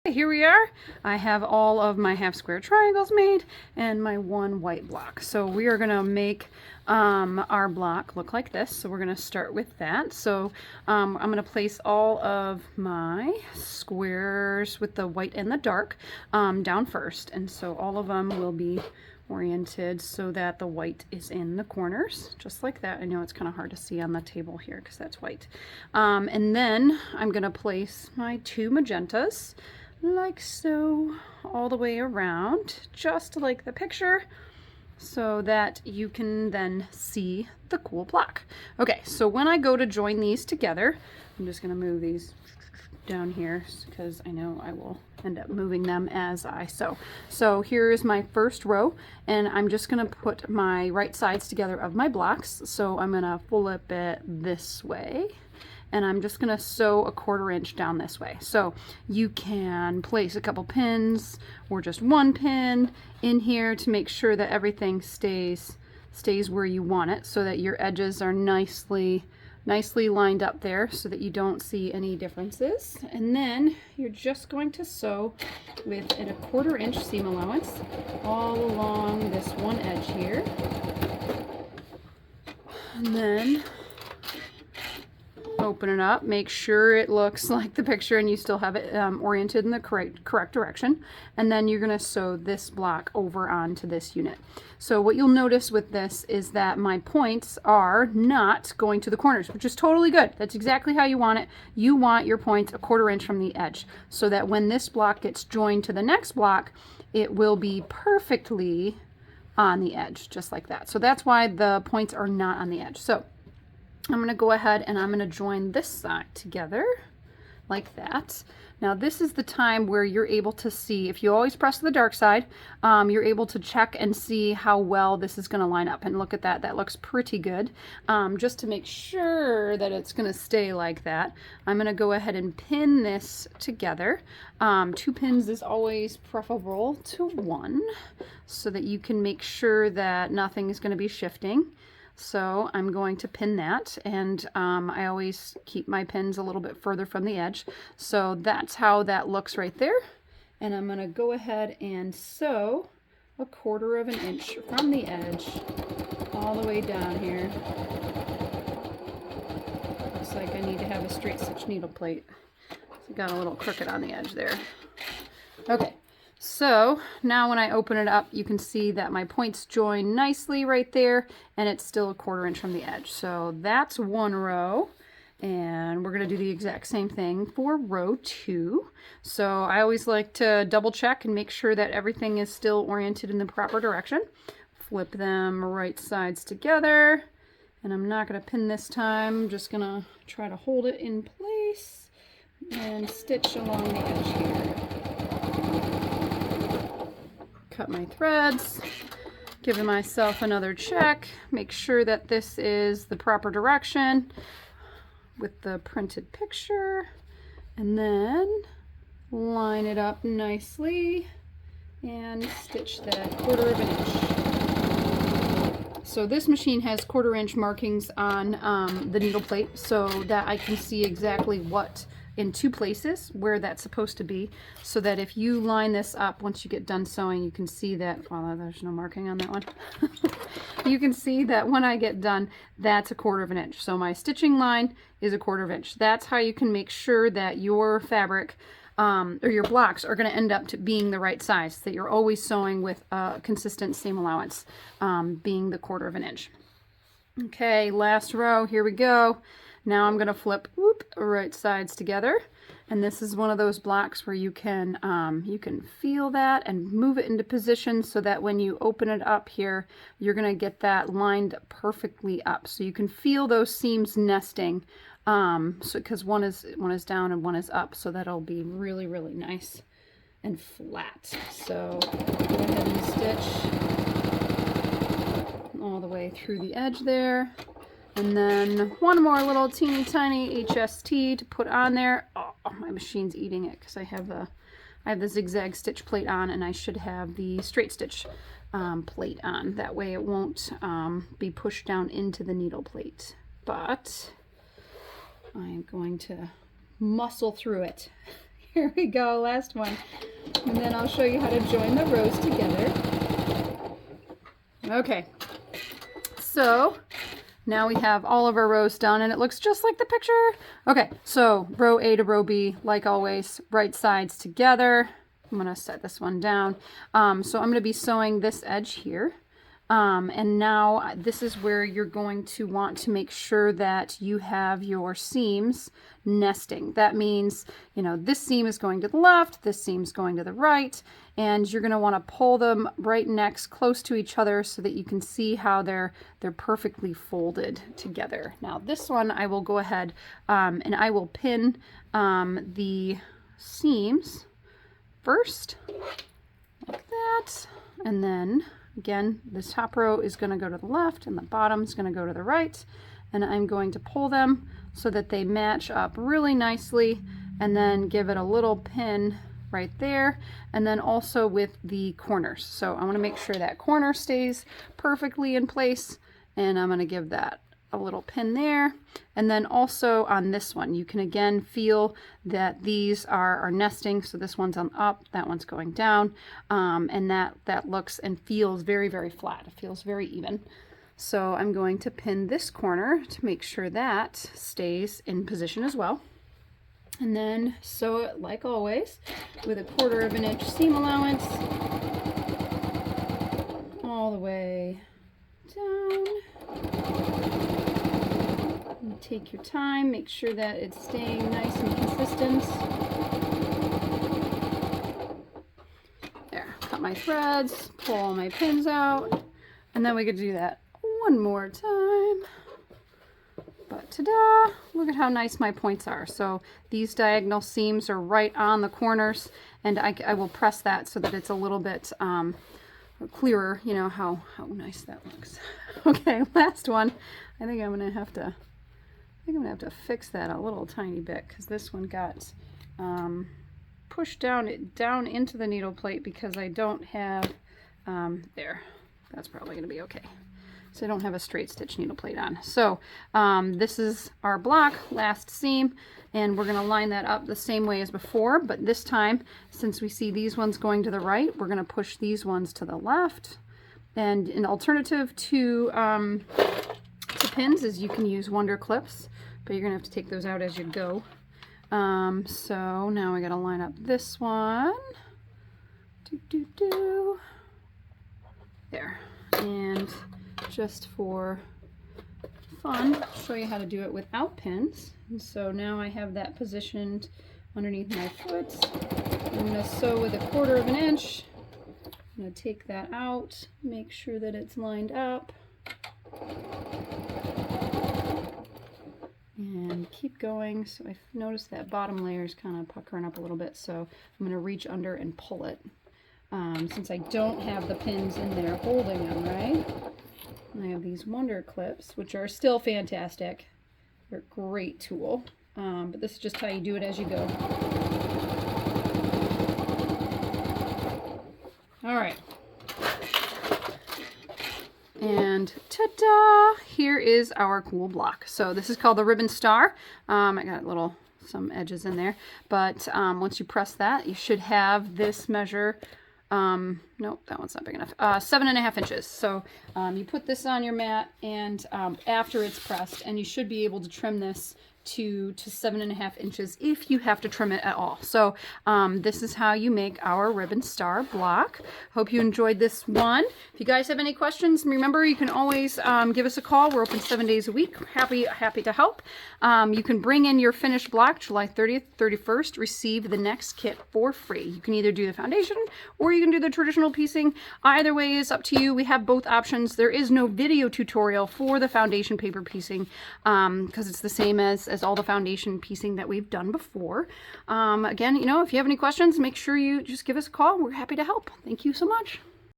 Okay, here we are. I have all of my half square triangles made and my one white block. So we are going to make our block look like this. So we're going to start with that. So I'm going to place all of my squares with the white and the dark down first. And so all of them will be oriented so that the white is in the corners, just like that. I know it's kind of hard to see on the table here because that's white. And then I'm going to place my two magentas like so all the way around, just like the picture, so that you can then see the cool block. Okay, so when I go to join these together, I'm just going to move these down here because I know I will end up moving them as I sew. So here's my first row, and I'm just going to put my right sides together of my blocks. So I'm going to flip it this way, and I'm just going to sew a 1/4 inch down this way. So you can place a couple pins or just one pin in here to make sure that everything stays where you want it, so that your edges are nicely lined up there so that you don't see any differences. And then you're just going to sew with a 1/4 inch seam allowance all along this one edge here. And then open it up, make sure it looks like the picture and you still have it oriented in the correct direction. And then you're going to sew this block over onto this unit. So what you'll notice with this is that my points are not going to the corners, which is totally good. That's exactly how you want it. You want your points a 1/4 inch from the edge, so that when this block gets joined to the next block, it will be perfectly on the edge, just like that. So that's why the points are not on the edge. So I'm going to go ahead and I'm going to join this side together like that. Now this is the time where you're able to see, if you always press the dark side, you're able to check and see how well this is going to line up. And look at that, that looks pretty good. Just to make sure that it's going to stay like that, I'm going to go ahead and pin this together. 2 pins is always preferable to 1, so that you can make sure that nothing is going to be shifting. So I'm going to pin that, and I always keep my pins a little bit further from the edge. So that's how that looks right there. And I'm going to go ahead and sew a 1/4 inch from the edge all the way down here. Looks like I need to have a straight stitch needle plate. So got a little crooked on the edge there. Okay. So now when I open it up, you can see that my points join nicely right there, and it's still a 1/4 inch from the edge. So that's one row, and we're going to do the exact same thing for row 2. So I always like to double check and make sure that everything is still oriented in the proper direction. Flip them right sides together, and I'm not going to pin this time. I'm just going to try to hold it in place and stitch along the edge here. Cut my threads, giving myself another check, make sure that this is the proper direction with the printed picture, and then line it up nicely and stitch that 1/4 inch. So this machine has 1/4 inch markings on the needle plate, so that I can see exactly what in 2 places where that's supposed to be, so that if you line this up once you get done sewing, you can see that, well, there's no marking on that one. You can see that when I get done, that's a 1/4 inch. So my stitching line is a 1/4 inch. That's how you can make sure that your fabric or your blocks are going to end up to being the right size, that you're always sewing with a consistent seam allowance being the 1/4 inch. Okay, last row, here we go. Now I'm going to flip right sides together, and this is one of those blocks where you can feel that and move it into position, so that when you open it up here, you're going to get that lined perfectly up. So you can feel those seams nesting, because one is down and one is up, so that'll be really, really nice and flat. So go ahead and stitch all the way through the edge there. And then one more little teeny tiny HST to put on there. Oh, my machine's eating it because I have the zigzag stitch plate on, and I should have the straight stitch plate on. That way it won't be pushed down into the needle plate. But I am going to muscle through it. Here we go, last one. And then I'll show you how to join the rows together. Okay, so now we have all of our rows done and it looks just like the picture. Okay, so row A to row B, like always, right sides together. I'm gonna set this one down. So I'm gonna be sewing this edge here. And now this is where you're going to want to make sure that you have your seams nesting. That means, you know, this seam is going to the left, this seam's going to the right, and you're going to want to pull them right next close to each other so that you can see how they're perfectly folded together. Now this one I will go ahead and I will pin the seams first like that, and then again, this top row is going to go to the left and the bottom is going to go to the right. And I'm going to pull them so that they match up really nicely and then give it a little pin right there. And then also with the corners. So I want to make sure that corner stays perfectly in place. And I'm going to give that a little pin there. And then also on this one, you can again feel that these are nesting. So this one's on up, that one's going down. And that looks and feels very, very flat. It feels very even. So I'm going to pin this corner to make sure that stays in position as well. And then sew it like always with 1/4 inch seam allowance all the way down. And take your time, make sure that it's staying nice and consistent. There, cut my threads, pull all my pins out, and then we could do that one more time. But ta-da! Look at how nice my points are. So these diagonal seams are right on the corners, and I will press that so that it's a little bit clearer, you know, how nice that looks. Okay, last one. I think I'm gonna have to fix that a little tiny bit because this one got pushed down into the needle plate because I don't have there. That's probably gonna be okay. So I don't have a straight stitch needle plate on. So this is our block, last seam, and we're gonna line that up the same way as before, but this time, since we see these ones going to the right, we're gonna push these ones to the left. And an alternative to pins is you can use Wonder Clips, but you're gonna have to take those out as you go. So now I gotta line up this one. There. And just for fun, I'll show you how to do it without pins. And so now I have that positioned underneath my foot. I'm going to sew with 1/4 inch. I'm going to take that out, make sure that it's lined up, and keep going. So I've noticed that bottom layer is kind of puckering up a little bit, so I'm going to reach under and pull it. Since I don't have the pins in there holding them, right? I have these Wonder Clips, which are still fantastic. They're a great tool, but this is just how you do it as you go. All right. And ta-da! Here is our cool block. So this is called the Ribbon Star. I got some edges in there, but once you press that, you should have this measure. Nope, that one's not big enough. 7.5 inches. So you put this on your mat, and after it's pressed, and you should be able to trim this to 7.5 inches if you have to trim it at all. So this is how you make our Ribbon Star block. Hope you enjoyed this one. If you guys have any questions, remember you can always give us a call. We're open 7 days a week. Happy to help. You can bring in your finished block July 30th, 31st, receive the next kit for free. You can either do the foundation or you can do the traditional piecing. Either way is up to you. We have both options. There is no video tutorial for the foundation paper piecing because it's the same as all the foundation piecing that we've done before. Again, you know, if you have any questions, make sure you just give us a call. We're happy to help. Thank you so much.